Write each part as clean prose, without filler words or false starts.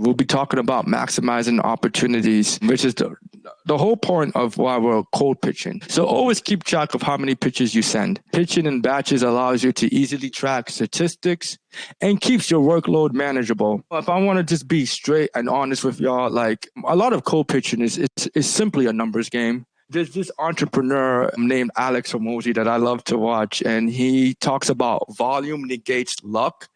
we'll be talking about maximizing opportunities, which is the whole point of why we're cold pitching. So always keep track of how many pitches you send. Pitching in batches allows you to easily track statistics and keeps your workload manageable. If I want to just be straight and honest with y'all, like a lot of cold pitching is simply a numbers game. There's this entrepreneur named Alex Hormozi that I love to watch, and he talks about volume negates luck.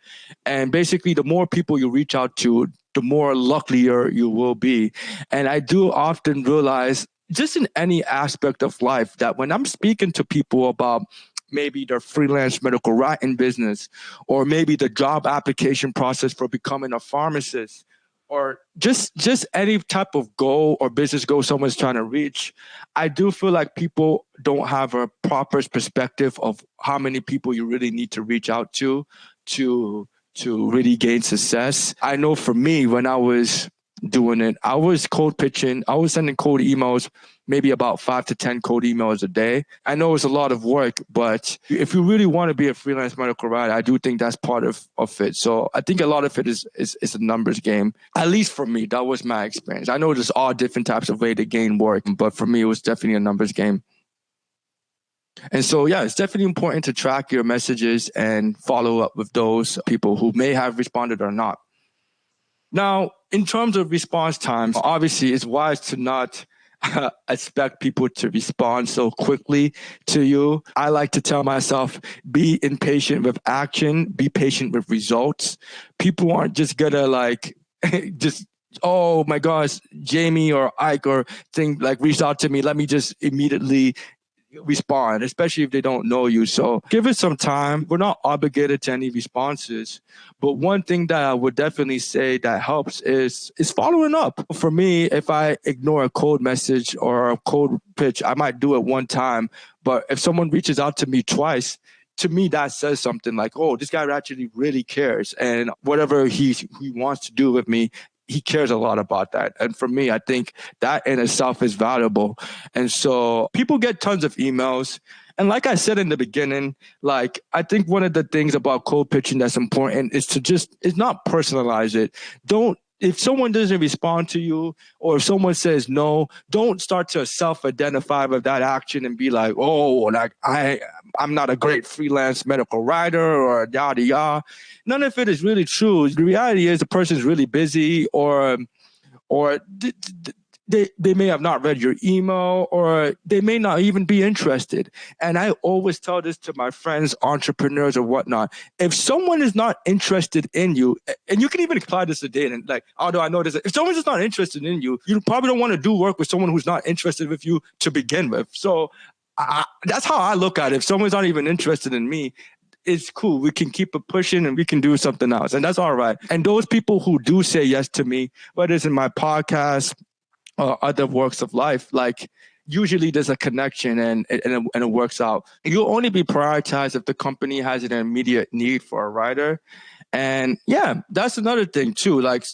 And basically, the more people you reach out to, the more luckier you will be. And I do often realize, just in any aspect of life, that when I'm speaking to people about maybe their freelance medical writing business, or maybe the job application process for becoming a pharmacist, or just any type of goal or business goal someone's trying to reach, I do feel like people don't have a proper perspective of how many people you really need to reach out to really gain success. I know for me, when I was doing it, I was cold pitching. I was sending cold emails, maybe about 5 to 10 cold emails a day. I know it's a lot of work, but if you really want to be a freelance medical writer, I do think that's part of it. So I think a lot of it is a numbers game. At least for me, that was my experience. I know there's all different types of way to gain work, but for me, it was definitely a numbers game. And so, yeah, it's definitely important to track your messages and follow up with those people who may have responded or not. Now, in terms of response times, obviously, it's wise to not expect people to respond so quickly to you. I like to tell myself, be impatient with action, be patient with results. People aren't just gonna like just, oh my gosh, Jamie or Ike or thing like reached out to me. Let me just immediately respond, especially if they don't know you. So give it some time. We're not obligated to any responses, but one thing that I would definitely say that helps is following up. For me, if I ignore a cold message or a cold pitch, I might do it one time, but if someone reaches out to me twice, to me, that says something like, oh, this guy actually really cares, and whatever he wants to do with me, he cares a lot about that. And for me, I think that in itself is valuable. And so people get tons of emails. And like I said in the beginning, like, I think one of the things about cold pitching that's important is not personalize it. If someone doesn't respond to you, or if someone says no, don't start to self-identify with that action and be like, oh, like I'm not a great freelance medical writer or yada yada. None of it is really true. The reality is the person's really busy, or they may have not read your email, or they may not even be interested. And I always tell this to my friends, entrepreneurs or whatnot. If someone is not interested in you, and you can even apply this to dating, like, although I know this, if someone's just not interested in you, you probably don't want to do work with someone who's not interested with you to begin with. So that's how I look at it. If someone's not even interested in me, it's cool. We can keep it pushing and we can do something else. And that's all right. And those people who do say yes to me, whether it's in my podcast or other works of life, like, usually there's a connection and it works out. You'll only be prioritized if the company has an immediate need for a writer. And yeah, that's another thing too. Like,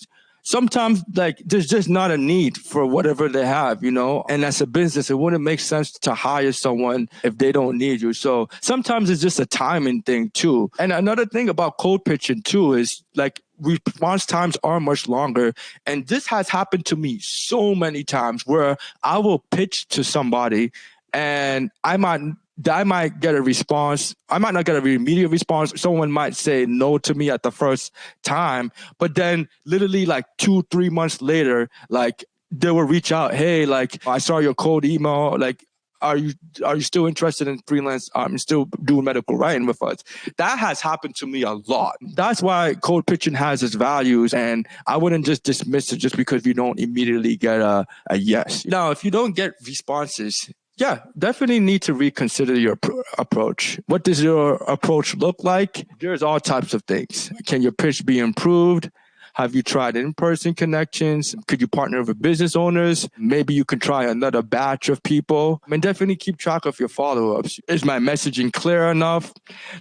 sometimes, like, there's just not a need for whatever they have, you know? And as a business, it wouldn't make sense to hire someone if they don't need you. So sometimes it's just a timing thing too. And another thing about cold pitching too is, like, response times are much longer. And this has happened to me so many times where I will pitch to somebody and I might get a response. I might not get an immediate response. Someone might say no to me at the first time, but then literally like 2-3 months later, like, they will reach out. Hey, like, I saw your cold email. Like, are you still interested in freelance? I'm still doing medical writing with us. That has happened to me a lot. That's why cold pitching has its values, and I wouldn't just dismiss it just because you don't immediately get a yes. Now, if you don't get responses, yeah, definitely need to reconsider your approach. What does your approach look like? There's all types of things. Can your pitch be improved? Have you tried in-person connections? Could you partner with business owners? Maybe you can try another batch of people. And definitely keep track of your follow-ups. Is my messaging clear enough?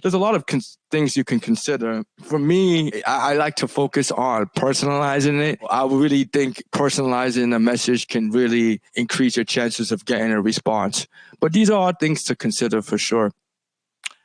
There's a lot of things you can consider. For me, I like to focus on personalizing it. I really think personalizing a message can really increase your chances of getting a response. But these are all things to consider for sure.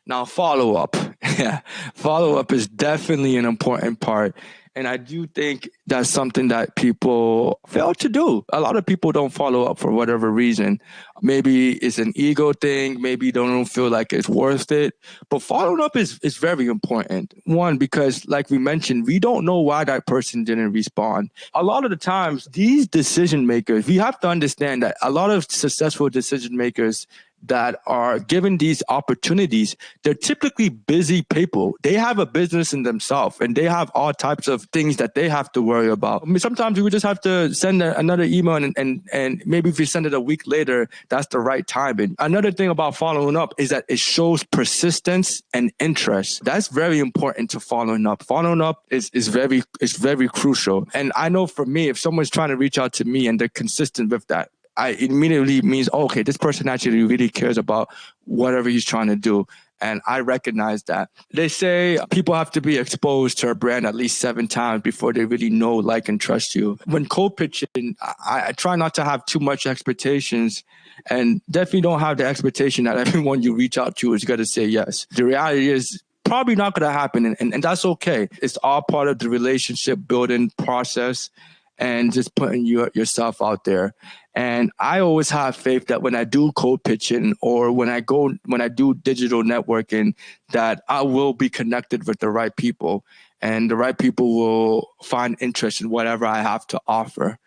Now, follow-up. Yeah, follow-up is definitely an important part. And I do think that's something that people fail to do. A lot of people don't follow up for whatever reason. Maybe it's an ego thing. Maybe they don't feel like it's worth it. But following up is very important. One, because like we mentioned, we don't know why that person didn't respond. A lot of the times, these decision makers, we have to understand that a lot of successful decision makers that are given these opportunities, they're typically busy people. They have a business in themselves and they have all types of things that they have to worry about. I mean, sometimes we would just have to send another email and maybe if you send it a week later, that's the right timing. Another thing about following up is that it shows persistence and interest. That's very important to following up. Following up is very crucial. And I know for me, if someone's trying to reach out to me and they're consistent with that, it immediately means, oh, okay, this person actually really cares about whatever he's trying to do. And I recognize that. They say people have to be exposed to a brand at least 7 times before they really know, like, and trust you. When cold pitching, I try not to have too much expectations and definitely don't have the expectation that everyone you reach out to is going to say yes. The reality is probably not going to happen. And that's okay. It's all part of the relationship building process and just putting yourself out there. And I always have faith that when I do cold pitching or when I do digital networking, that I will be connected with the right people and the right people will find interest in whatever I have to offer.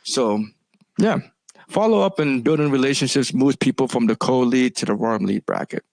So, yeah, follow up and building relationships moves people from the cold lead to the warm lead bracket.